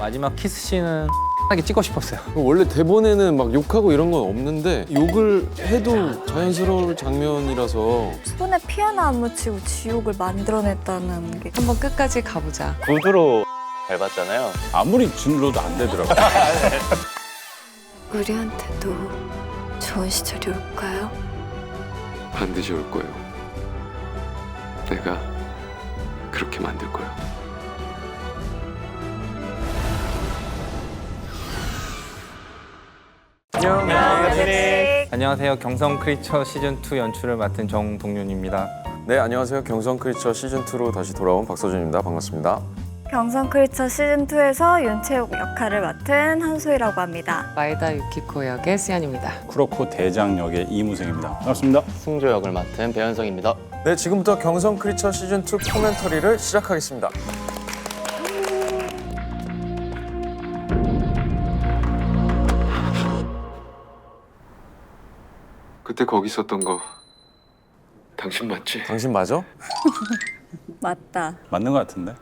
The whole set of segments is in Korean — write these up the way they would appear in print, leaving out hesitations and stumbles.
마지막 키스씬은 하게 찍고 싶었어요. 원래 대본에는 막 욕하고 이런 건 없는데 욕을 해도 자연스러울 장면이라서 손에 피 하나 안 묻히고 지옥을 만들어냈다는 게 한번 끝까지 가보자. 구두로 밟았잖아요. 아무리 진로도 안 되더라고. 우리한테도 좋은 시절이 올까요? 반드시 올 거예요. 내가 그렇게 만들 거야. 안녕하세요. 경성 크리처 시즌2 연출을 맡은 정동윤입니다. 네, 안녕하세요. 경성 크리처 시즌2로 다시 돌아온 박서준입니다. 반갑습니다. 경성 크리처 시즌2에서 윤채옥 역할을 맡은 한소희라고 합니다. 마에다 유키코 역의 수연입니다. 쿠로코 대장 역의 이무생입니다. 반갑습니다. 승조 역을 맡은 배현성입니다. 네, 지금부터 경성 크리처 시즌2 코멘터리를 시작하겠습니다. 그때 거기 있었던 거 당신 맞지? 당신 맞아? 맞다. 맞는 것 같은데?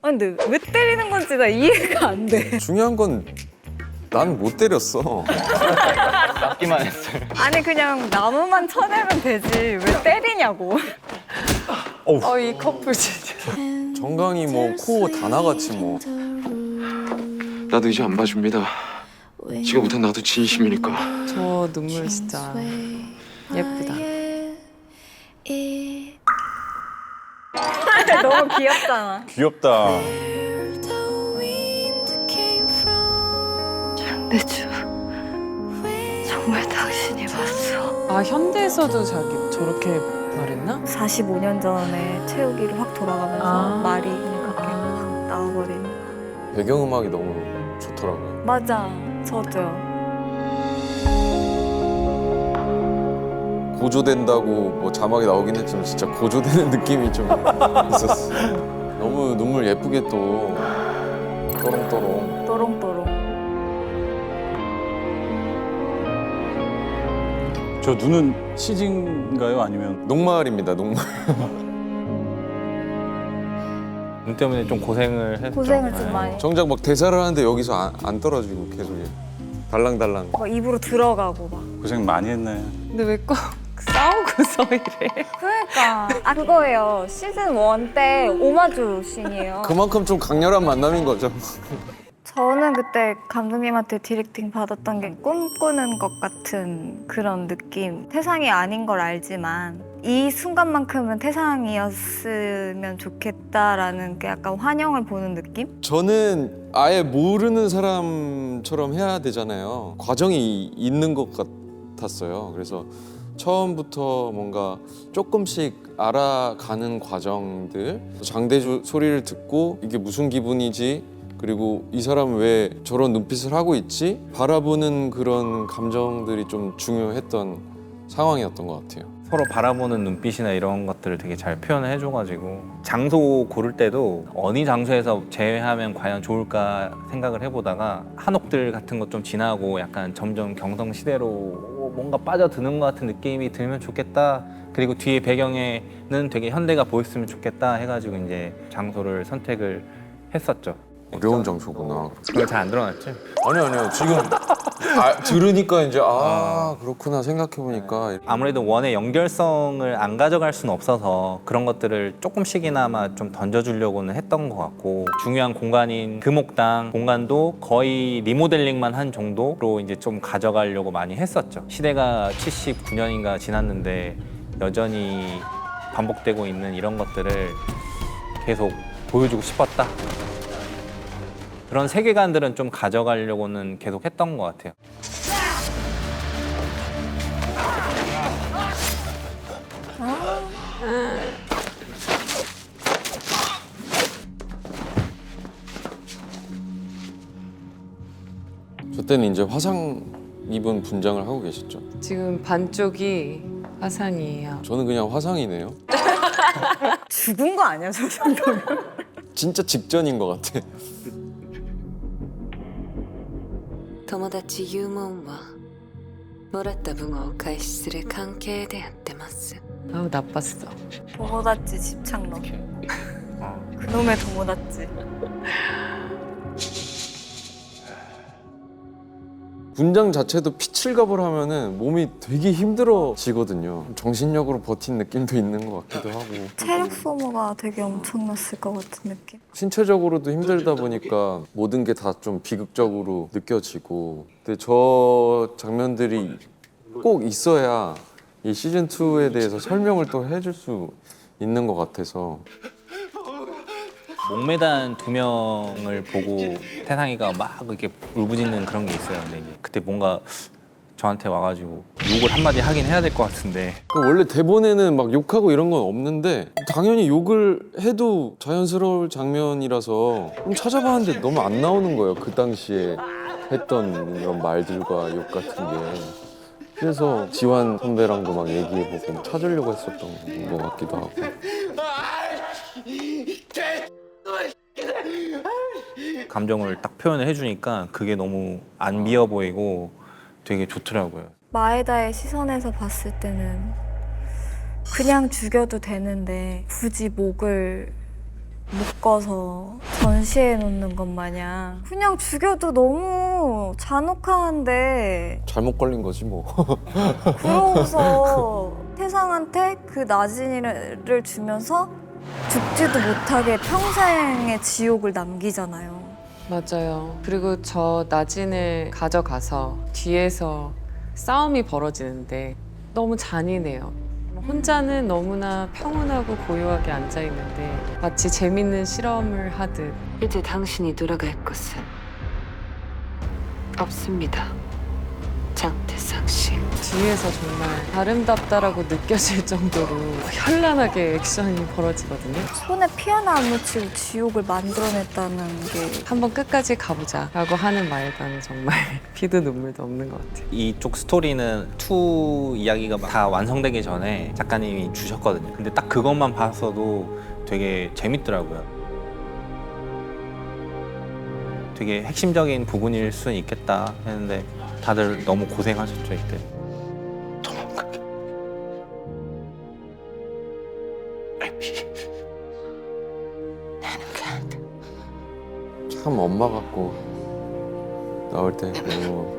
아니 근데 왜 때리는 건지 나 이해가 안 돼. 중요한 건 난 못 때렸어. 맞기만 했어요. 아니 그냥 나무만 쳐내면 되지 왜 때리냐고. 이 커플 진짜. 정강이 뭐 코 다 나갔지 뭐. 나도 이제 안 봐줍니다. 지금부터 나도 진심이니까. 저 눈물 진짜 예쁘다. 너무 귀엽잖아. 귀엽다. 장대주 정말 당신이 왔어. 아 현대에서도 자기 저렇게 말했나? 45년 전에 채우기로 확 돌아가면서 아. 말이 그냥 그렇게 확 나와버리는. 배경음악이 너무 좋더라고요. 맞아. 저도요. 고조된다고 뭐 자막이 나오긴 했지만 진짜 고조되는 느낌이 좀 있었어. 너무 눈물 예쁘게 또 또롱또롱. 또롱또롱. 저 눈은 CG인가요? 아니면 녹말입니다. 녹말. 눈 때문에 좀 고생을 했죠. 고생을 좀 네. 많이. 정작 막 대사를 하는데 여기서 안 떨어지고 계속 달랑달랑. 막 입으로 들어가고 막. 고생 많이 했네. 근데 왜 꼭 싸우고서 이래? 그러니까 그거예요. 시즌 1 때 오마주 씬이에요. 그만큼 좀 강렬한 만남인 거죠. 저는 그때 감독님한테 디렉팅 받았던 게 꿈꾸는 것 같은 그런 느낌. 태상이 아닌 걸 알지만 이 순간만큼은 태상이었으면 좋겠다라는 게 약간 환영을 보는 느낌? 저는 아예 모르는 사람처럼 해야 되잖아요. 과정이 있는 것 같았어요. 그래서 처음부터 뭔가 조금씩 알아가는 과정들, 장대주 소리를 듣고 이게 무슨 기분이지, 그리고 이 사람은 왜 저런 눈빛을 하고 있지? 바라보는 그런 감정들이 좀 중요했던 상황이었던 것 같아요. 서로 바라보는 눈빛이나 이런 것들을 되게 잘 표현을 해줘가지고 장소 고를 때도 어느 장소에서 제외하면 과연 좋을까 생각을 해보다가 한옥들 같은 것 좀 지나고 약간 점점 경성시대로 뭔가 빠져드는 것 같은 느낌이 들면 좋겠다. 그리고 뒤에 배경에는 되게 현대가 보였으면 좋겠다 해가지고 이제 장소를 선택을 했었죠. 어려운 장소구나. 그거 잘 안 드러났죠? 아니요. 지금 들으니까 이제 그렇구나 생각해보니까. 아무래도 원의 연결성을 안 가져갈 수는 없어서 그런 것들을 조금씩이나마 좀 던져주려고는 했던 것 같고, 중요한 공간인 금옥당 공간도 거의 리모델링만 한 정도로 이제 좀 가져가려고 많이 했었죠. 시대가 79년인가 지났는데 여전히 반복되고 있는 이런 것들을 계속 보여주고 싶었다. 그런 세계관들은 좀 가져가려고는 계속 했던 것 같아요. 저 때는 이제 화상 입은 분장을 하고 계셨죠. 지금 반쪽이 화상이에요. 저는 그냥 화상이네요. 죽은 거 아니야 저 정도면? 진짜 직전인 것 같아. 友達言うもんはもらった分をお返しする関係でやってます 아우 나빴어. 도모다치 집착러. 그놈의 도모다치. 군장 자체도 피칠갑을 하면은 몸이 되게 힘들어지거든요. 정신력으로 버틴 느낌도 있는 것 같기도 하고 체력 소모가 되게 엄청났을 것 같은 느낌. 신체적으로도 힘들다 보니까 모든 게 다 좀 비극적으로 느껴지고 근데 저 장면들이 꼭 있어야 이 시즌 2에 대해서 설명을 또 해줄 수 있는 것 같아서 목매단 두 명을 보고 태상이가 막 이렇게 울부짖는 그런 게 있어요. 근데 이제 그때 뭔가 저한테 와가지고 욕을 한마디 하긴 해야 될 것 같은데 그 원래 대본에는 막 욕하고 이런 건 없는데 당연히 욕을 해도 자연스러울 장면이라서 좀 찾아봤는데 너무 안 나오는 거예요. 그 당시에 했던 이런 말들과 욕 같은 게. 그래서 지환 선배랑도 막 얘기해보고 찾으려고 했었던 것 같기도 하고. 감정을 딱 표현을 해주니까 그게 너무 안 미워 보이고 되게 좋더라고요. 마에다의 시선에서 봤을 때는 그냥 죽여도 되는데 굳이 목을 묶어서 전시해 놓는 것 마냥 그냥 죽여도 너무 잔혹한데 잘못 걸린 거지 뭐. 그러고서 태상한테 그 나진이를 주면서 죽지도 못하게 평생의 지옥을 남기잖아요. 맞아요. 그리고 저 나진을 가져가서 뒤에서 싸움이 벌어지는데 너무 잔인해요. 혼자는 너무나 평온하고 고요하게 앉아있는데 마치 재밌는 실험을 하듯 이제 당신이 돌아갈 것은 없습니다 장태상 씨 뒤에서 정말 아름답다라고 느껴질 정도로 현란하게 액션이 벌어지거든요. 손에 피 하나 안 묻히고 지옥을 만들어냈다는 게 한번 끝까지 가보자라고 하는 말과는 정말 피도 눈물도 없는 것 같아요. 이쪽 스토리는 2 이야기가 다 완성되기 전에 작가님이 주셨거든요. 근데 딱 그것만 봤어도 되게 재밌더라고요. 되게 핵심적인 부분일 수는 있겠다 했는데 다들 너무 고생하셨죠 이때. 참 엄마 같고 나올 때 너무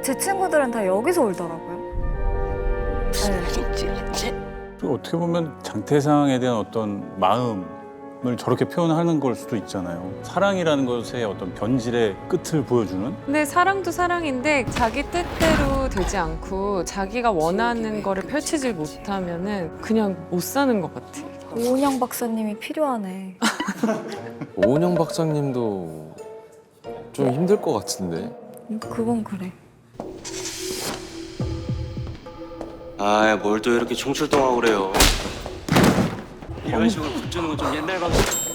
제 친구들은 다 여기서 울더라고요. 네. 또 어떻게 보면 장태상에 대한 어떤 마음을 저렇게 표현하는 걸 수도 있잖아요. 사랑이라는 것의 어떤 변질의 끝을 보여주는. 근데 사랑도 사랑인데 자기 뜻대로 되지 않고 자기가 원하는 거를 펼치질 못하면은 그냥 못 사는 것 같아. 오은영 박사님이 필요하네. 오은영 박사님도 좀 힘들 것 같은데. 그건 그래. 아, 뭘 또 이렇게 총출동하고 그래요. 이런 식으로 붙주는 건 좀 옛날 방식.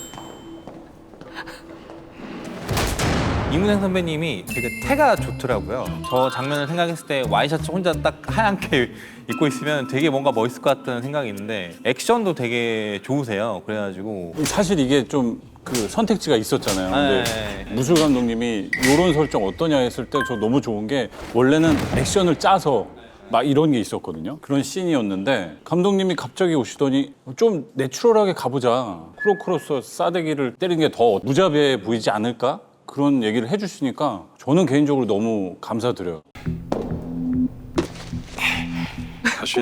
이문생 선배님이 되게 태가 좋더라고요. 저 장면을 생각했을 때 와이셔츠 혼자 딱 하얗게 입고 있으면 되게 뭔가 멋있을 것 같다는 생각이 있는데 액션도 되게 좋으세요. 그래가지고 사실 이게 좀 그 선택지가 있었잖아요. 근데 네. 무술 감독님이 이런 설정 어떠냐 했을 때 저 너무 좋은 게 원래는 액션을 짜서 막 이런 게 있었거든요. 그런 씬이었는데 감독님이 갑자기 오시더니 좀 내추럴하게 가보자. 크로크로서 싸대기를 때리는 게 더 무자비해 보이지 않을까? 그런 얘기를 해주시니까 저는 개인적으로 너무 감사드려요.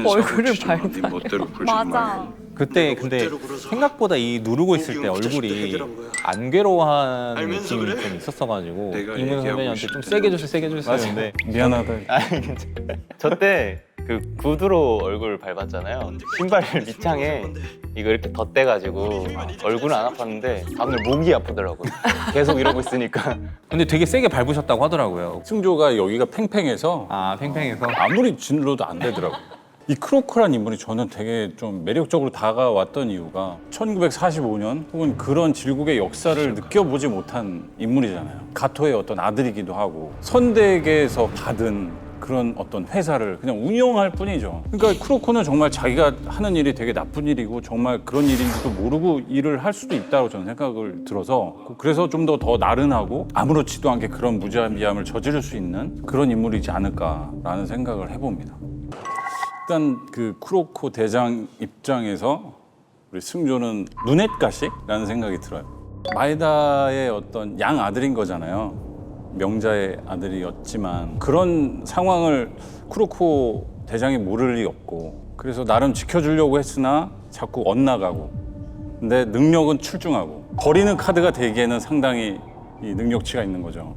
얼굴을 밟아요. 맞아. 그때 근데 생각보다 이 누르고 있을 때 얼굴이 안 괴로워하는 느낌이 좀 있었어가지고 이문생 선배님한테 좀 세게 주세요 세게 주세요 했는데 미안하다. 저때 그 구두로 얼굴 밟았잖아요. 신발 밑창에 이거 이렇게 덧대가지고 얼굴은 안 아팠는데 다음날 목이 아프더라고요. 계속 이러고 있으니까. 근데 되게 세게 밟으셨다고 하더라고요. 승조가 여기가 팽팽해서 아 팽팽해서 아무리 질러도 안 되더라고요. 이 크로크란 인물이 저는 되게 좀 매력적으로 다가왔던 이유가 1945년 혹은 그런 질국의 역사를 느껴보지 못한 인물이잖아요. 가토의 어떤 아들이기도 하고 선대에게서 받은 그 그런 어떤 회사를 그냥 운영할 뿐이죠. 그러니까 쿠로코는 정말 자기가 하는 일이 되게 나쁜 일이고 정말 그런 일인지도 모르고 일을 할 수도 있다고 저는 생각을 들어서 그래서 좀 더 나른하고 아무렇지도 않게 그런 무자비함을 저지를 수 있는 그런 인물이지 않을까라는 생각을 해봅니다. 일단 그 쿠로코 대장 입장에서 우리 승조는 눈엣가시라는 생각이 들어요. 마에다의 어떤 양 아들인 거잖아요. 명자의 아들이었지만 그런 상황을 쿠로코 대장이 모를 리 없고 그래서 나름 지켜주려고 했으나 자꾸 엇나가고 근데 능력은 출중하고 버리는 카드가 되기에는 상당히 이 능력치가 있는 거죠.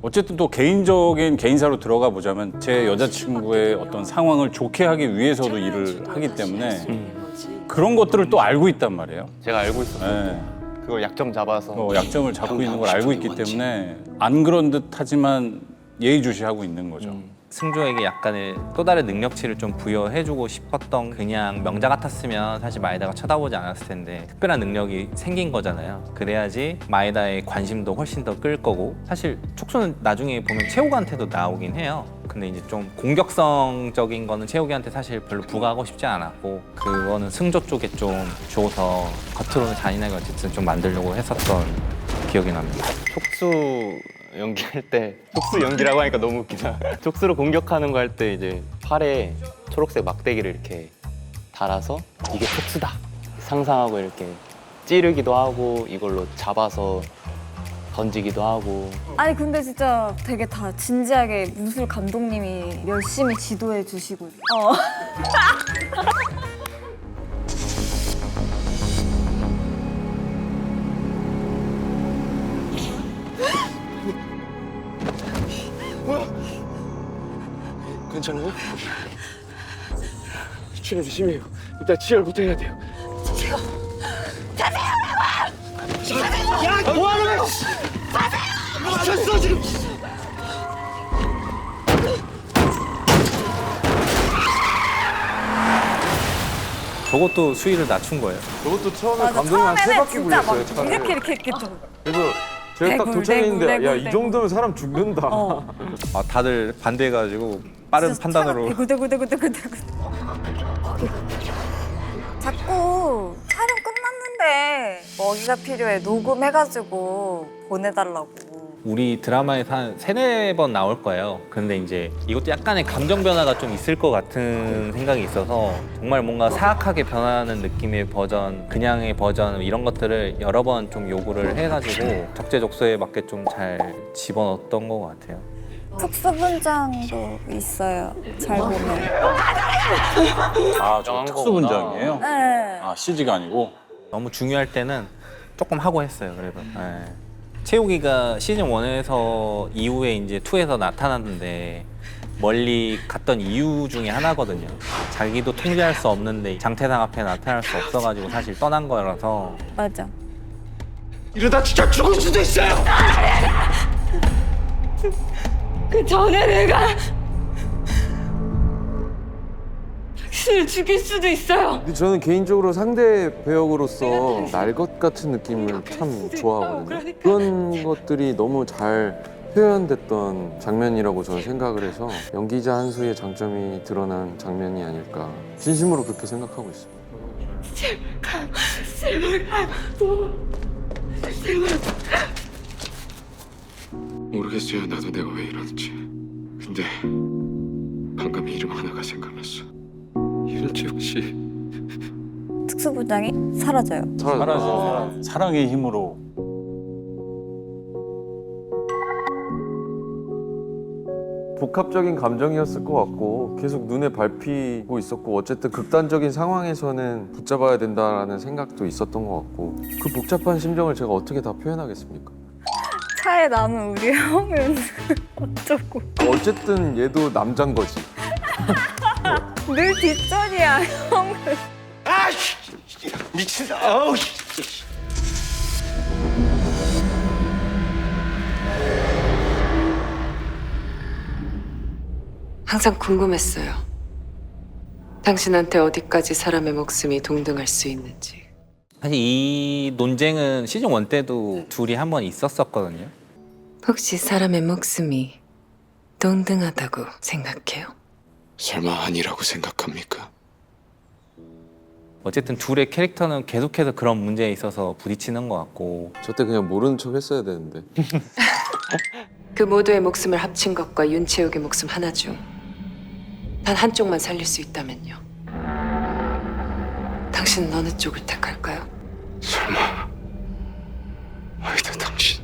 어쨌든 또 개인적인 개인사로 들어가 보자면 제 여자친구의 어떤 상황을 좋게 하기 위해서도 일을 하기 때문에 그런 것들을 또 알고 있단 말이에요. 제가 알고 있었어요. 네. 그걸 약점 잡아서 약점을 잡고 있는 걸 알고 있기 때문에 안 그런 듯 하지만 예의주시하고 있는 거죠. 승조에게 약간의 또 다른 능력치를 좀 부여해주고 싶었던 그냥 명자 같았으면 사실 마에다가 쳐다보지 않았을 텐데 특별한 능력이 생긴 거잖아요. 그래야지 마에다의 관심도 훨씬 더 끌 거고 사실 촉수는 나중에 보면 채호가한테도 나오긴 해요. 근데 이제 좀 공격성적인 거는 채호기한테 사실 별로 부과하고 싶지 않았고 그거는 승조 쪽에 좀 줘서 겉으로는 잔인하게 어쨌든 좀 만들려고 했었던 기억이 납니다. 촉수 연기할 때 촉수 연기라고 하니까 너무 웃기다. 촉수로 공격하는 거 할 때 이제 팔에 초록색 막대기를 이렇게 달아서 이게 촉수다 상상하고 이렇게 찌르기도 하고 이걸로 잡아서 던지기도 하고. 아니 근데 진짜 되게 다 진지하게 무술 감독님이 열심히 지도해 주시고 괜찮아요? 출혈이 심해요. 일단 치료부터 해야 돼요. 야, 뭐 하는 거야? 미쳤어 지금. 저것도 수위를 낮춘 거예요. 저것도 처음에 감독님 한 3바퀴 굴렸어요. 차를. 이렇게 좀 그래서 제가 딱 대굴, 도착했는데 대굴, 야, 대굴, 이 정도면 사람 죽는다. 아, 다들 반대해가지고 빠른 판단으로 대굴대굴대굴대굴 자꾸 촬영 끝났는데 먹이가 필요해 녹음해가지고 보내달라고. 우리 드라마에서 한 3-4번 나올 거예요. 근데 이제 이것도 약간의 감정 변화가 좀 있을 것 같은 생각이 있어서 정말 뭔가 사악하게 변하는 느낌의 버전, 그냥의 버전 이런 것들을 여러 번 좀 요구를 해가지고 적재적소에 맞게 좀 잘 집어넣었던 것 같아요. 특수분장도 있어요. 잘 보면. 아, 저 영한 특수 분장이에요? 네. 아, CG가 아니고? 너무 중요할 때는 조금 하고 했어요. 그래도. 네. 채우기가 시즌 1에서 이후에 이제 2에서 나타났는데 멀리 갔던 이유 중에 하나거든요. 자기도 통제할 수 없는데 장태상 앞에 나타날 수 없어가지고 사실 떠난 거라서. 맞아. 이러다 진짜 죽을 수도 있어요. 그 전에 내가 당신을 죽일 수도 있어요. 근데 저는 개인적으로 상대 배역으로서 날 것 같은 느낌을 참 좋아하거든요. 그런 것들이 너무 잘 표현됐던 장면이라고 저는 생각을 해서 연기자 한수의 장점이 드러난 장면이 아닐까 진심으로 그렇게 생각하고 있습니다. 모르겠어요. 나도 내가 왜 이러는지. 근데 방금 이름 하나가 생각났어. 이은채 씨. 특수분장이 사라져요. 사라져. 사랑의 힘으로. 복합적인 감정이었을 것 같고 계속 눈에 밟히고 있었고 어쨌든 극단적인 상황에서는 붙잡아야 된다라는 생각도 있었던 것 같고 그 복잡한 심정을 제가 어떻게 다 표현하겠습니까? 차에 남은 우리 형은 어쩌고. 어쨌든 얘도 남잔 거지. 늘 뒷전이야 형은. 아씨, 미친다. 아우. 항상 궁금했어요. 당신한테 어디까지 사람의 목숨이 동등할 수 있는지. 사실 이 논쟁은 시즌 1 때도 둘이 한 번 있었었거든요. 혹시 사람의 목숨이 동등하다고 생각해요? 설마 아니라고 생각합니까? 어쨌든 둘의 캐릭터는 계속해서 그런 문제에 있어서 부딪히는 것 같고 저 때 그냥 모르는 척 했어야 되는데. 그 모두의 목숨을 합친 것과 윤채욱의 목숨 하나 중 단 한쪽만 살릴 수 있다면요. 당신은 어느 쪽을 택할까요? 설마 아이다 당신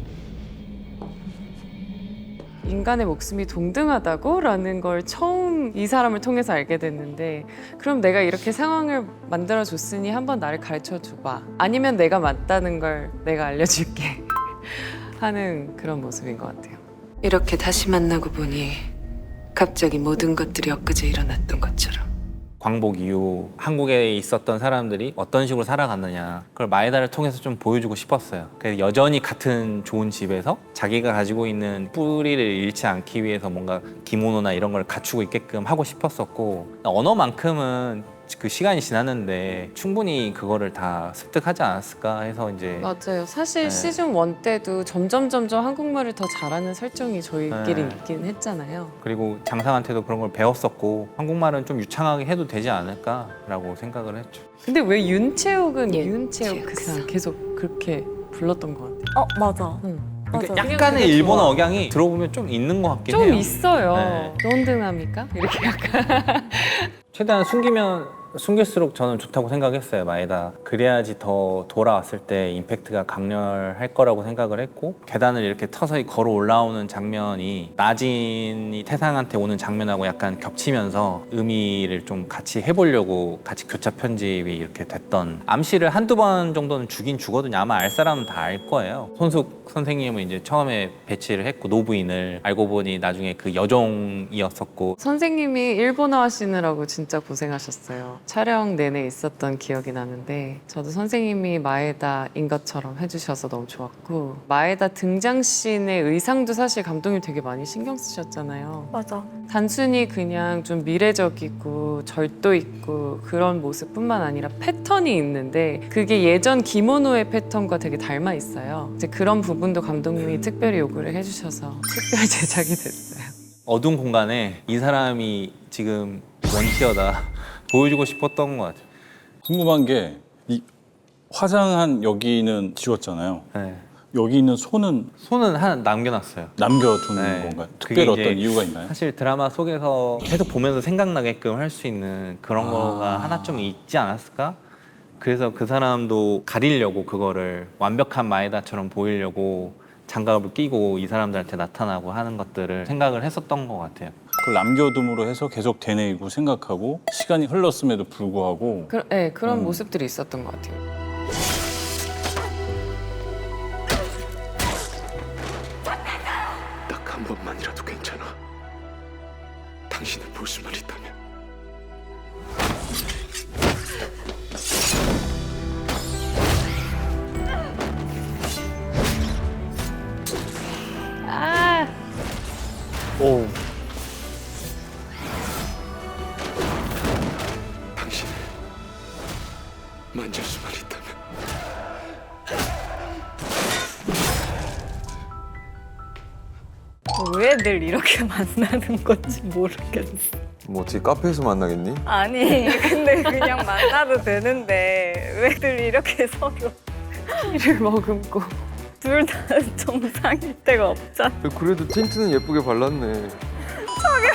인간의 목숨이 동등하다고? 라는 걸 처음 이 사람을 통해서 알게 됐는데 그럼 내가 이렇게 상황을 만들어줬으니 한번 나를 가르쳐줘봐. 아니면 내가 맞다는 걸 내가 알려줄게. 하는 그런 모습인 것 같아요. 이렇게 다시 만나고 보니 갑자기 모든 것들이 엊그제 일어났던 것처럼. 광복 이후 한국에 있었던 사람들이 어떤 식으로 살아갔느냐 그걸 마에다를 통해서 좀 보여주고 싶었어요. 그래서 여전히 같은 좋은 집에서 자기가 가지고 있는 뿌리를 잃지 않기 위해서 뭔가 기모노나 이런 걸 갖추고 있게끔 하고 싶었었고 언어만큼은 그 시간이 지났는데 충분히 그거를 다 습득하지 않았을까 해서 이제 맞아요. 사실 네. 시즌 1 때도 점점 한국말을 더 잘하는 설정이 저희끼리 네. 있긴 했잖아요. 그리고 장상한테도 그런 걸 배웠었고 한국말은 좀 유창하게 해도 되지 않을까라고 생각을 했죠. 근데 왜 윤채욱은 예, 윤채욱 그 사람 계속 그렇게 불렀던 것 같아요. 맞아. 그러니까 맞아. 약간의 그게 일본어 좋아. 억양이 들어보면 좀 있는 것 같긴 좀 해요. 있어요. 네. 동등합니까? 이렇게 약간. 최대한 숨기면 숨길수록 저는 좋다고 생각했어요. 마에다. 그래야지 더 돌아왔을 때 임팩트가 강렬할 거라고 생각을 했고 계단을 이렇게 서서히 걸어 올라오는 장면이 나진이 태상한테 오는 장면하고 약간 겹치면서 의미를 좀 같이 해보려고 같이 교차 편집이 이렇게 됐던 암시를 한두 번 정도는 주긴 주거든요. 아마 알 사람은 다 알 거예요. 손숙 선생님은 이제 처음에 배치를 했고 노부인을 알고 보니 나중에 그 여종이었었고 선생님이 일본어 하시느라고 진짜 고생하셨어요. 촬영 내내 있었던 기억이 나는데 저도 선생님이 마에다인 것처럼 해주셔서 너무 좋았고 마에다 등장씬의 의상도 사실 감독님 되게 많이 신경 쓰셨잖아요. 맞아. 단순히 그냥 좀 미래적이고 절도 있고 그런 모습뿐만 아니라 패턴이 있는데 그게 예전 기모노의 패턴과 되게 닮아 있어요. 이제 그런 부분도 감독님이 특별히 요구를 해주셔서 특별 제작이 됐어요. 어두운 공간에 이 사람이 지금 원티어다 보여주고 싶었던 것 같아요. 궁금한 게 이 화장한 여기는 지웠잖아요. 네. 여기 있는 손은 손은 하나 남겨놨어요. 남겨두는 네. 건가요? 그게 특별히 이제 어떤 이유가 있나요? 사실 드라마 속에서 계속 보면서 생각나게끔 할 수 있는 그런 거가 하나쯤 있지 않았을까? 그래서 그 사람도 가리려고 그거를 완벽한 마에다처럼 보이려고 장갑을 끼고 이 사람들한테 나타나고 하는 것들을 생각을 했었던 것 같아요. 그걸 남겨둠으로 해서 계속 되뇌이고 생각하고 시간이 흘렀음에도 불구하고 네, 그런 모습들이 있었던 것 같아요. 딱 한 번만이라도 괜찮아. 당신을 볼 수만 있다면. 오. 당신을 만질 수만 있다면. 왜 늘 이렇게 만나는 건지 모르겠어. 뭐 어떻게 카페에서 만나겠니? 아니, 근데 그냥 만나도 되는데 왜 늘 이렇게 서로 피를 머금고 둘 다 정상일 때가 없잖아. 그래도 틴트는 예쁘게 발랐네.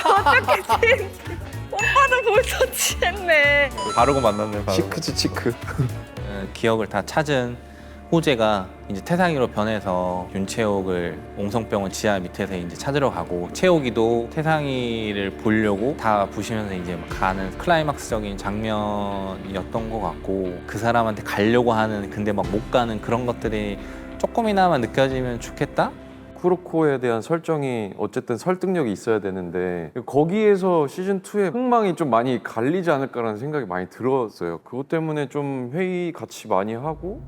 어떻게 지 오빠도 벌써 취했네. 바르고 만났네. 바로. 치크지 치크. 기억을 다 찾은 호재가 이제 태상이로 변해서 윤채옥을 옹성병원 지하 밑에서 이제 찾으러 가고 채옥이도 태상이를 보려고 다 부시면서 이제 막 가는 클라이막스적인 장면이었던 것 같고 그 사람한테 가려고 하는 근데 막 못 가는 그런 것들이 조금이나마 느껴지면 좋겠다? 쿠로코에 대한 설정이 어쨌든 설득력이 있어야 되는데 거기에서 시즌 2의 흥망이 좀 많이 갈리지 않을까라는 생각이 많이 들었어요. 그것 때문에 좀 회의 같이 많이 하고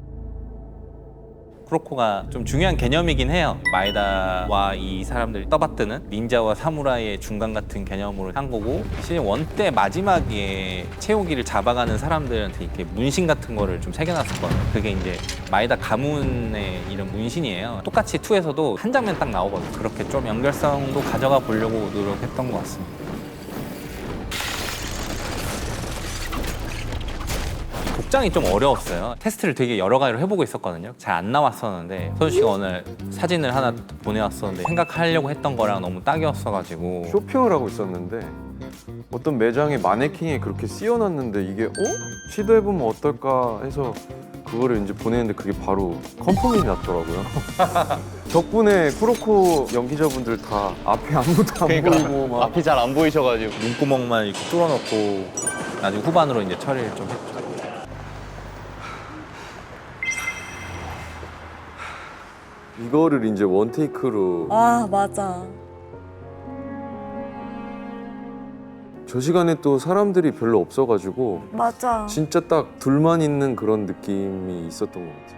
쿠로코가 좀 중요한 개념이긴 해요. 마에다와 이 사람들이 떠받드는 닌자와 사무라이의 중간 같은 개념으로 한 거고, 시즌 1 때 마지막에 채오기를 잡아가는 사람들한테 이렇게 문신 같은 거를 좀 새겨놨었거든요. 그게 이제 마에다 가문의 이런 문신이에요. 똑같이 2에서도 한 장면 딱 나오거든요. 그렇게 좀 연결성도 가져가 보려고 노력했던 것 같습니다. 복장이 좀 어려웠어요. 테스트를 되게 여러 가지로 해보고 있었거든요. 잘 안 나왔었는데 선우 씨가 오늘 사진을 하나 보내왔었는데 생각하려고 했던 거랑 너무 딱이었어가지고 쇼핑을 하고 있었는데 어떤 매장에 마네킹이 그렇게 씌워놨는데 이게 시도해보면 어떨까 해서 그거를 이제 보냈는데 그게 바로 컨펌이 났더라고요. 덕분에 쿠로코 연기자분들 다 앞에 아무도 안 보이고 막 앞이 잘 안 보이셔가지고. 눈구멍만 이렇게 뚫어놓고 나중에 후반으로 이제 처리를 좀 했죠. 이거를 이제 원테이크로 아 맞아. 저 시간에 또 사람들이 별로 없어가지고 맞아. 진짜 딱 둘만 있는 그런 느낌이 있었던 것 같아요.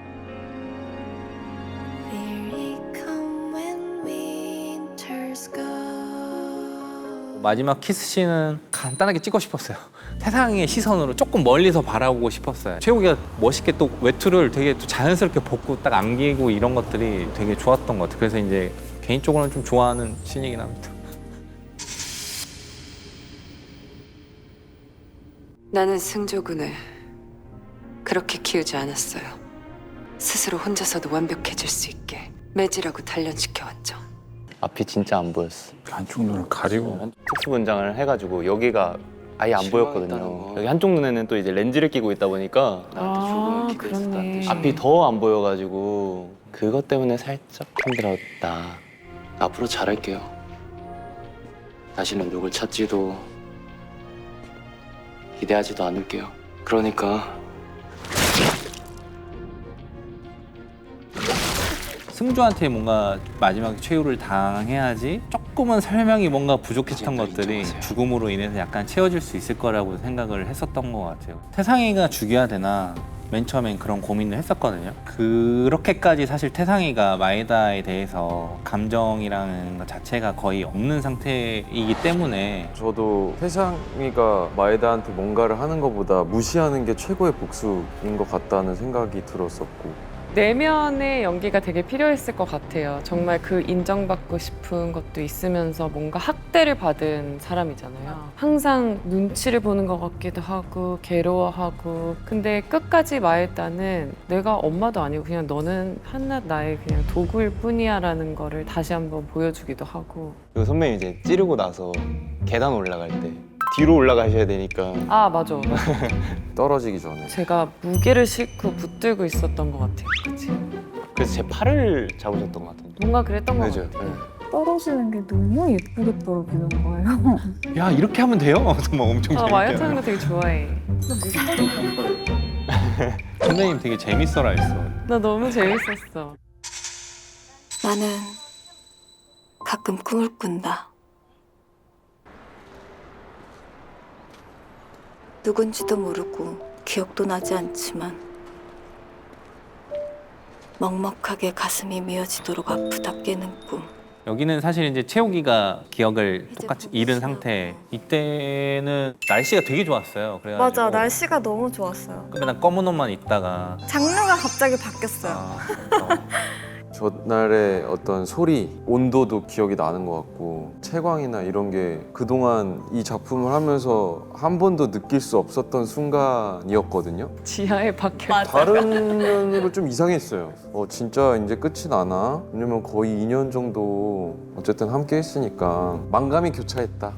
마지막 키스씬은 간단하게 찍고 싶었어요. 태상의 시선으로 조금 멀리서 바라보고 싶었어요. 최욱이가 멋있게 또 외투를 되게 또 자연스럽게 벗고 딱 안기고 이런 것들이 되게 좋았던 것 같아요. 그래서 이제 개인적으로는 좀 좋아하는 씬이긴 합니다. 나는 승조군을 그렇게 키우지 않았어요. 스스로 혼자서도 완벽해질 수 있게 매질하고 단련시켜왔죠. 앞이 진짜 안 보였어. 한쪽 눈을 가리고. 특수 분장을 해가지고 여기가 아예 안 보였거든요. 여기 한쪽 눈에는 또 이제 렌즈를 끼고 있다 보니까 나한테 조금은 기대했었다는 그렇네. 듯이. 앞이 더 안 보여가지고 그것 때문에 살짝 힘들었다. 앞으로 잘할게요. 다시는 누굴 찾지도 기대하지도 않을게요. 그러니까 승주한테 뭔가 마지막에 최후를 당해야지 조금은 설명이 뭔가 부족했던 것들이 죽음으로 인해서 약간 채워질 수 있을 거라고 생각을 했었던 것 같아요. 태상이가 죽여야 되나 맨 처음엔 그런 고민을 했었거든요. 그렇게까지 사실 태상이가 마에다에 대해서 감정이라는 것 자체가 거의 없는 상태이기 때문에 저도 태상이가 마에다한테 뭔가를 하는 것보다 무시하는 게 최고의 복수인 것 같다는 생각이 들었었고 내면의 연기가 되게 필요했을 것 같아요. 정말 그 인정받고 싶은 것도 있으면서 뭔가 학대를 받은 사람이잖아요. 항상 눈치를 보는 것 같기도 하고 괴로워하고, 근데 끝까지 마에다는 내가 엄마도 아니고 그냥 너는 한낱 나의 그냥 도구일 뿐이야라는 거를 다시 한번 보여주기도 하고. 그리고 선배님 이제 찌르고 나서 계단 올라갈 때 뒤로 올라가셔야 되니까 아 맞아. 떨어지기 전에 제가 무게를 싣고 붙들고 있었던 것 같아요. 그치? 그래서 제 팔을 잡으셨던 것 같은데. 뭔가 그랬던 것 그죠? 같아요. 떨어지는 게 너무 예쁘게 떨어지는 거예요. 야 이렇게 하면 돼요? 정말 엄청 아 재밌게 마이어 타는 거 되게 좋아해. 선배님 되게 재밌어라 했어. 나 너무 재밌었어. 나는 가끔 꿈을 꾼다. 누군지도 모르고 기억도 나지 않지만 먹먹하게 가슴이 미어지도록 아프다 깨는 꿈. 여기는 사실 이제 채우기가 기억을 똑같이 잃은 상태. 이때는 날씨가 되게 좋았어요. 그래가지고 맞아, 날씨가 너무 좋았어요. 맨날 검은 옷만 입다가 장르가 갑자기 바뀌었어요. 전날의 어떤 소리, 온도도 기억이 나는 것 같고 채광이나 이런 게 그동안 이 작품을 하면서 한 번도 느낄 수 없었던 순간이었거든요. 지하에 박혀. 다른 면으로 좀 이상했어요. 진짜 이제 끝이 나나? 왜냐면 거의 2년 정도 어쨌든 함께 했으니까 만감이 교차했다.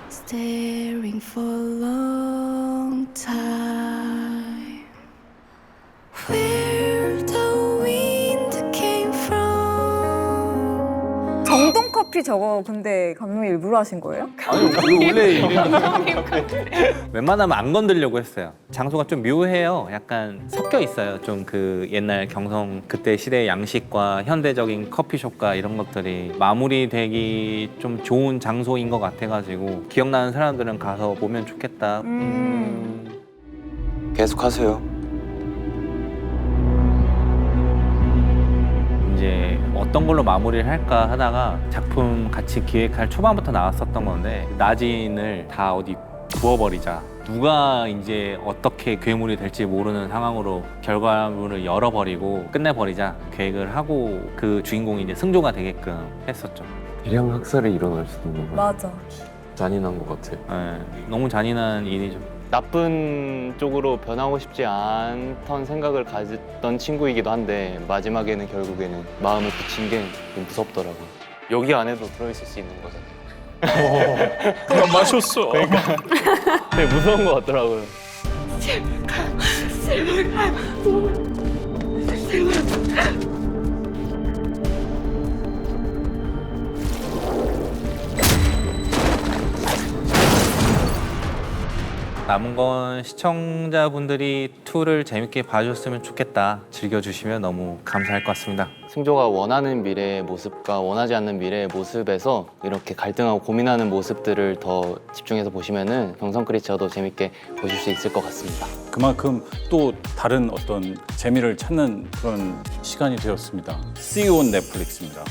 Staring for a long time. Where the wind came from. 정동 커피 커피 저거 근데 감독님 일부러 하신 거예요? 아니 원래 웬만하면 안 건들려고 했어요. 장소가 좀 묘해요. 약간 섞여 있어요. 좀 그 옛날 경성 그때 시대의 양식과 현대적인 커피숍과 이런 것들이 마무리되기 좀 좋은 장소인 것 같아가지고 기억나는 사람들은 가서 보면 좋겠다. 계속 하세요. 이제 어떤 걸로 마무리를 할까 하다가 작품 같이 기획할 초반부터 나왔었던 건데 나진을 다 어디 부어버리자. 누가 이제 어떻게 괴물이 될지 모르는 상황으로 결과물을 열어버리고 끝내버리자 계획을 하고 그 주인공이 이제 승조가 되게끔 했었죠. 대량 학살이 일어날 수도 있는 거야. 맞아. 잔인한 것 같아. 예, 너무 잔인한 일이죠. 나쁜 쪽으로 변하고 싶지 않던 생각을 가졌던 친구이기도 한데 마지막에는 결국에는 마음을 붙인 게 좀 무섭더라고요. 여기 안에도 들어있을 수 있는 거잖아요. 나 마셨어. 되게 무서운 것 같더라고요. 남은 건 시청자분들이 2를 재밌게 봐주셨으면 좋겠다. 즐겨주시면 너무 감사할 것 같습니다. 승조가 원하는 미래의 모습과 원하지 않는 미래의 모습에서 이렇게 갈등하고 고민하는 모습들을 더 집중해서 보시면은 경성 크리처도 재밌게 보실 수 있을 것 같습니다. 그만큼 또 다른 어떤 재미를 찾는 그런 시간이 되었습니다. See you on 넷플릭스입니다.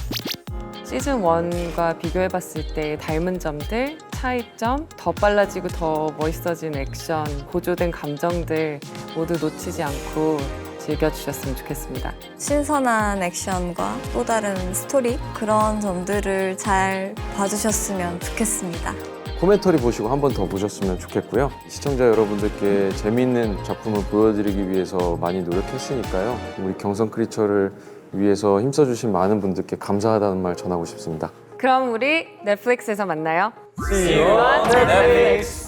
시즌 1과 비교해봤을 때 닮은 점들, 차이점, 더 빨라지고 더 멋있어진 액션, 고조된 감정들 모두 놓치지 않고 즐겨주셨으면 좋겠습니다. 신선한 액션과 또 다른 스토리 그런 점들을 잘 봐주셨으면 좋겠습니다. 코멘터리 보시고 한 번 더 보셨으면 좋겠고요. 시청자 여러분들께 재미있는 작품을 보여드리기 위해서 많이 노력했으니까요. 우리 경성 크리처를 위해서 힘써주신 많은 분들께 감사하다는 말 전하고 싶습니다. 그럼 우리 넷플릭스에서 만나요. See you on Netflix.